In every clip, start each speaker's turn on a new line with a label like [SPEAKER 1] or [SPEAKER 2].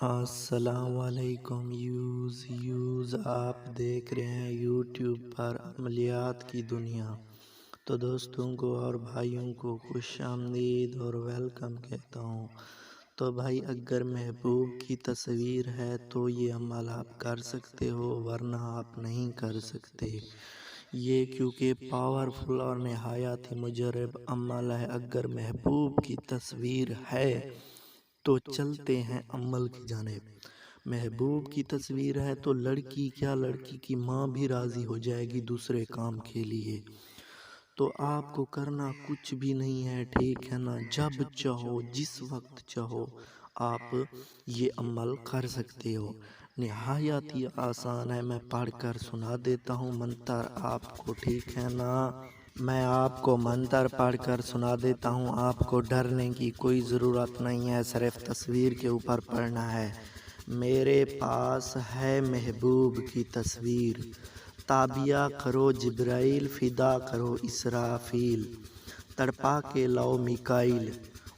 [SPEAKER 1] السلام علیکم یوز آپ دیکھ رہے ہیں یوٹیوب پر عملیات کی دنیا۔ تو دوستوں کو اور بھائیوں کو خوش آمدید اور ویلکم کہتا ہوں۔ تو بھائی اگر محبوب کی تصویر ہے تو یہ عمل آپ کر سکتے ہو، ورنہ آپ نہیں کر سکتے۔ یہ کیونکہ پاورفل اور نہایت مجرب عمل ہے۔ اگر محبوب کی تصویر ہے تو چلتے ہیں عمل کی جانب۔ محبوب کی تصویر ہے تو لڑکی کی ماں بھی راضی ہو جائے گی دوسرے کام کے لیے۔ تو آپ کو کرنا کچھ بھی نہیں ہے، ٹھیک ہے نا؟ جب چاہو جس وقت چاہو آپ یہ عمل کر سکتے ہو۔ نہایت ہی آسان ہے، میں پڑھ کر سنا دیتا ہوں منتر آپ کو، ٹھیک ہے نا؟ میں آپ کو منتر پڑھ کر سنا دیتا ہوں، آپ کو ڈرنے کی کوئی ضرورت نہیں ہے، صرف تصویر کے اوپر پڑھنا ہے۔ میرے پاس ہے محبوب کی تصویر، تابیہ کرو جبرائیل، فدا کرو اسرافیل، تڑپا کے لاؤ میکائیل۔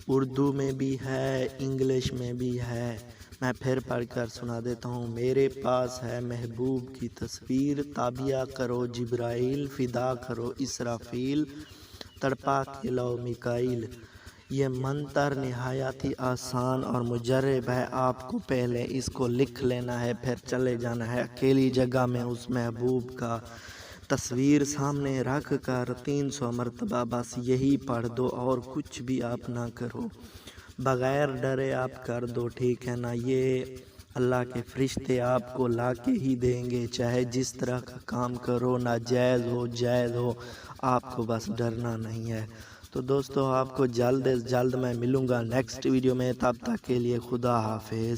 [SPEAKER 1] اردو میں بھی ہے، انگلش میں بھی ہے، میں پھر پڑھ کر سنا دیتا ہوں۔ میرے پاس ہے محبوب کی تصویر، تابیہ کرو جبرائیل، فدا کرو اسرافیل، تڑپا کے لاؤ میکائیل۔ یہ منتر نہایت ہی آسان اور مجرب ہے، آپ کو پہلے اس کو لکھ لینا ہے، پھر چلے جانا ہے اکیلی جگہ میں اس محبوب کا تصویر سامنے رکھ کر 300 مرتبہ بس یہی پڑھ دو اور کچھ بھی آپ نہ کرو، بغیر ڈرے آپ کر دو، ٹھیک ہے نا؟ یہ اللہ کے فرشتے آپ کو لا کے ہی دیں گے، چاہے جس طرح کا کام کرو، ناجائز ہو جائز ہو، آپ کو بس ڈرنا نہیں ہے۔ تو دوستو آپ کو جلد از جلد میں ملوں گا نیکسٹ ویڈیو میں، تب تک کے لیے خدا حافظ۔